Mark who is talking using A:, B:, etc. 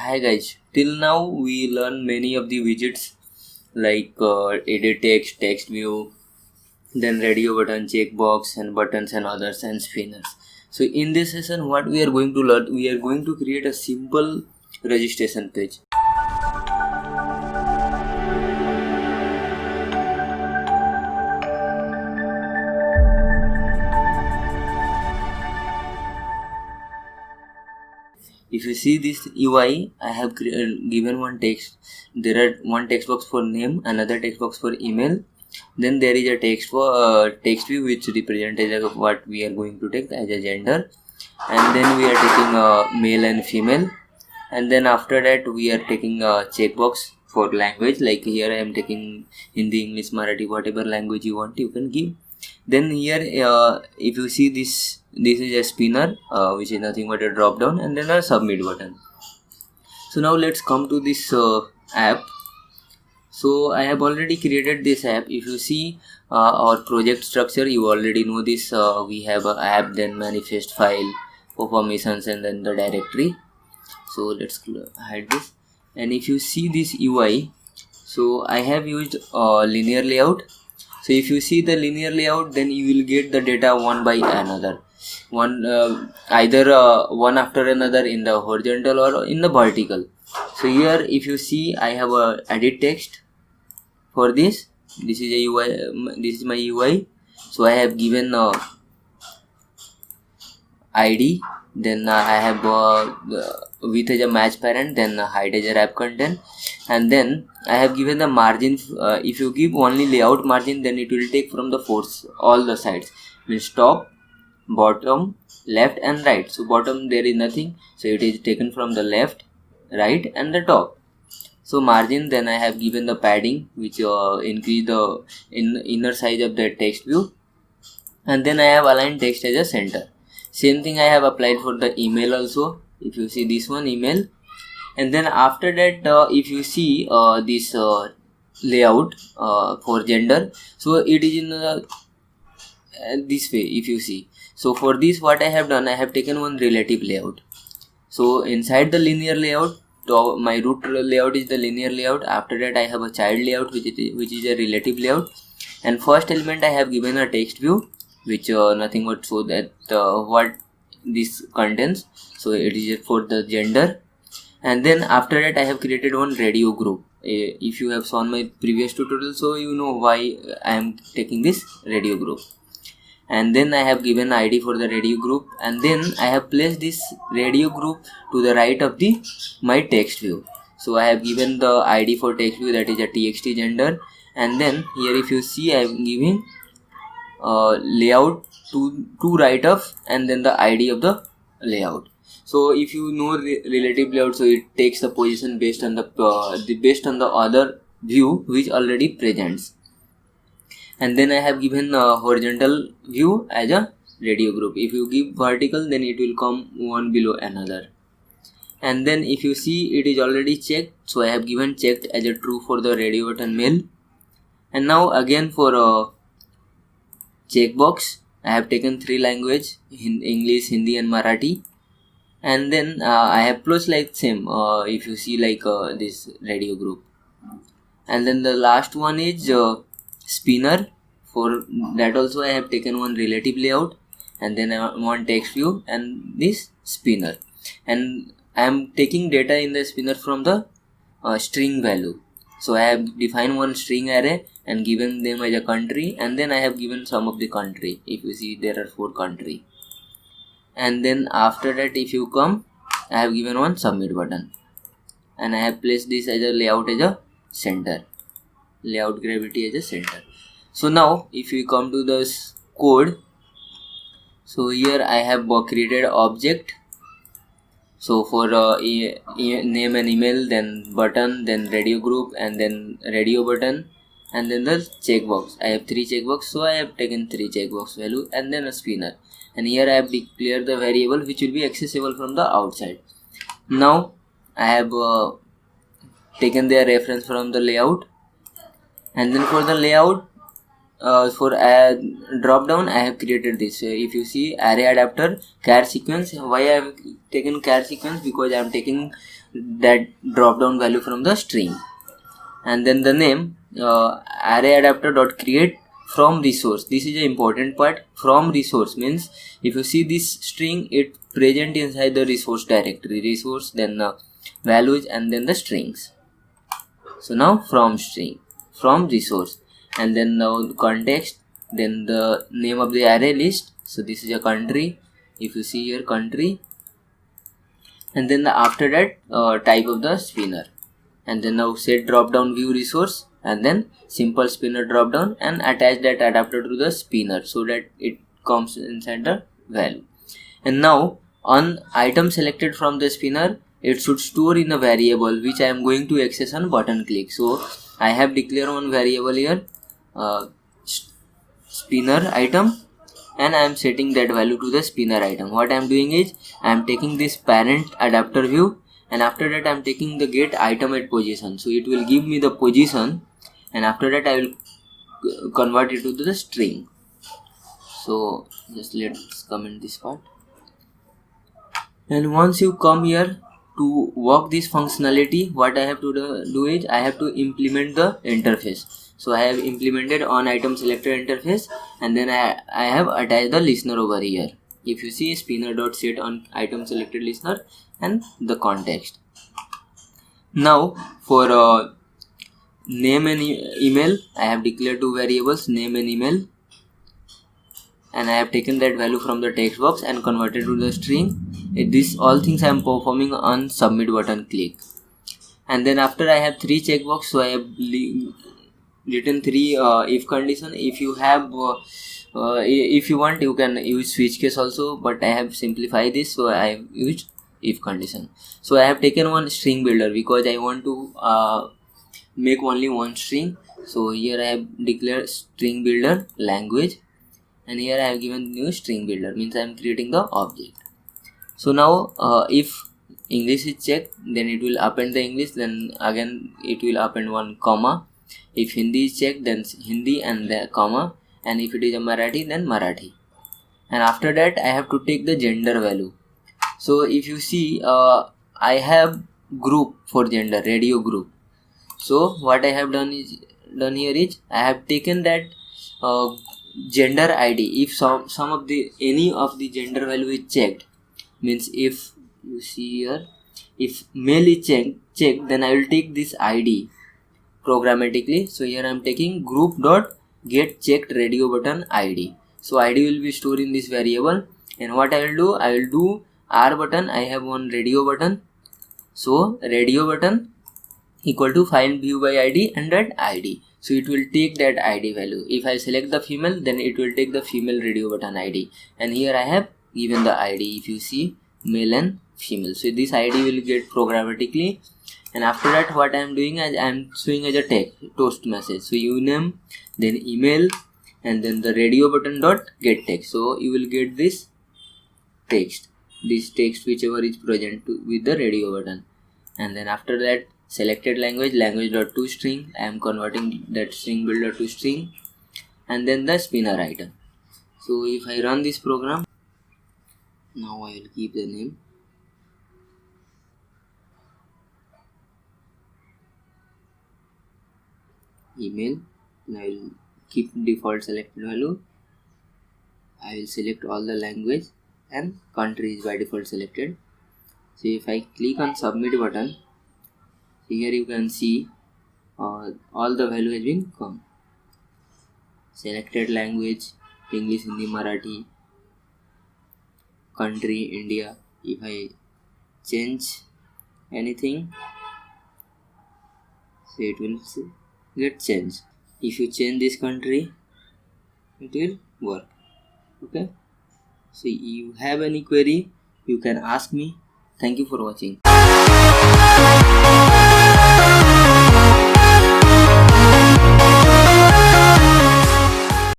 A: Hi guys, till now we learn many of the widgets like edit text, text view, then radio button, checkbox and buttons and others and spinners. So in this session what we are going to learn, we are going to create a simple registration page. If you see this UI, I have given one text. There are one text box for name, another text box for email. Then there is a text for text view which represents what we are going to take as a gender, and then we are taking male and female, and then after that we are taking a checkbox for language. Like here I am taking Hindi, English, Marathi, whatever language you want, you can give. Then here if you see this is a spinner which is nothing but a drop down, and then a submit button. So now let's come to this app. So I have already created this app. If you see our project structure, you already know this. We have a app, then manifest, file, permissions, and then the directory. So let's hide this. And if you see this UI, so I have used linear layout. So if you see the linear layout, then you will get the data one by another, either one after another in the horizontal or in the vertical. So here if you see, I have a edit text for this. This is a UI. This is my UI. So I have given ID, then I have width as a match parent, then height as a wrap content, and then I have given the margin. If you give only layout margin, then it will take from the force all the sides, means top, bottom, left and right. So bottom there is nothing, so it is taken from the left, right and the top. So margin, then I have given the padding which increase the inner size of the text view, and then I have aligned text as a center. Same thing I have applied for the email also. If you see this one, email, and then after that if you see this layout for gender, so it is in this way. If you see, so for this what I have done, I have taken one relative layout. So inside the linear layout, my root layout is the linear layout. After that I have a child layout which is a relative layout, and first element I have given a text view which nothing but so that what this contains. So it is for the gender, and then after that I have created one radio group. If you have seen my previous tutorial, so you know why I am taking this radio group. And then I have given ID for the radio group, and then I have placed this radio group to the right of the my text view. So I have given the ID for text view, that is a txt gender, and then here if you see I am giving layout to right of, and then the ID of the layout. So if you know relative layout, so it takes the position based on the other view which already presents. And then I have given horizontal view as a radio group. If you give vertical, then it will come one below another. And then if you see, it is already checked, so I have given checked as a true for the radio button male. And now again for checkbox, I have taken three language, English, Hindi and Marathi. And then I have closed like same if you see like this radio group. And then the last one is spinner. For that also I have taken one relative layout, and then one text view and this spinner, and I am taking data in the spinner from the string value. So I have defined one string array and given them as a country, and then I have given some of the country. If you see, there are 4 country. And then after that if you come, I have given one submit button, and I have placed this as a layout as a center, layout gravity as a center. So now if we come to this code, so here I have created object. So for name and email, then button, then radio group, and then radio button, and then the checkbox. I have 3 checkbox, so I have taken 3 checkbox value, and then a spinner. And here I have declared the variable which will be accessible from the outside. Now I have taken their reference from the layout, and then for the layout for drop down I have created this. If you see, array adapter char sequence. Why I have taken char sequence? Because I am taking that drop down value from the string. And then the name array adapter dot create from resource. This is the important part. From resource means if you see this string, it present inside the resource directory, resource, then the values, and then the strings. So now from string, from resource, and then now the context, then the name of the array list. So this is a country. If you see here, country, and then after that type of the spinner, and then now set drop down view resource, and then simple spinner drop down, and attach that adapter to the spinner so that it comes inside the value. And now on item selected from the spinner, it should store in a variable which I am going to access on button click. So I have declared one variable here, spinner item, and I am setting that value to the spinner item. What I am doing is I am taking this parent adapter view, and after that I am taking the get item at position. So it will give me the position, and after that I will convert it to the string. So just let's comment this part. And once you come here to work this functionality, what I have to do is I have to implement the interface. So I have implemented on item selector interface, and then I have attached the listener over here. If you see spinner.set on item selected listener and the context. Now for name and email, I have declared two variables, name and email, and I have taken that value from the text box and converted to the string. This all things I am performing on submit button click. And then after I have three checkbox, so I have written three if condition. If you have if you want, you can use switch case also, but I have simplified this, so I have used if condition. So I have taken one string builder because I want to make only one string. So here I have declared string builder language, and here I have given new string builder, means I am creating the object. So now if English is checked, then it will append the English, then again it will append one comma. If Hindi is checked, then Hindi and the comma, and if it is a Marathi, then Marathi. And after that I have to take the gender value. So if you see I have group for gender, radio group. So what I have done here is I have taken that gender ID. If some of the any of the gender value is checked, means if you see here, if male is checked, then I will take this ID programmatically. So here I am taking group dot get checked radio button ID. So ID will be stored in this variable, and what I will do R button. I have one radio button, so radio button equal to find view by ID and that ID. So it will take that ID value. If I select the female, then it will take the female radio button ID, and here I have given the ID. If you see male and female, so this ID will get programmatically. And after that what I am doing is I am showing as a text toast message. So uname, then email, and then the radio button dot get text. So you will get this text whichever is present with the radio button. And then after that selected language dot to string. I am converting that string builder to string, and then the spinner item. So if I run this program, now I will keep the name email, and I will keep default selected value. I will select all the language, and country is by default selected. So if I click on submit button, here you can see all the value has been come. Selected language English, Hindi, Marathi, country India. If I change anything, so it will get changed. If you change this country, it will work. Okay, so you have any query, you can ask me. Thank you for watching.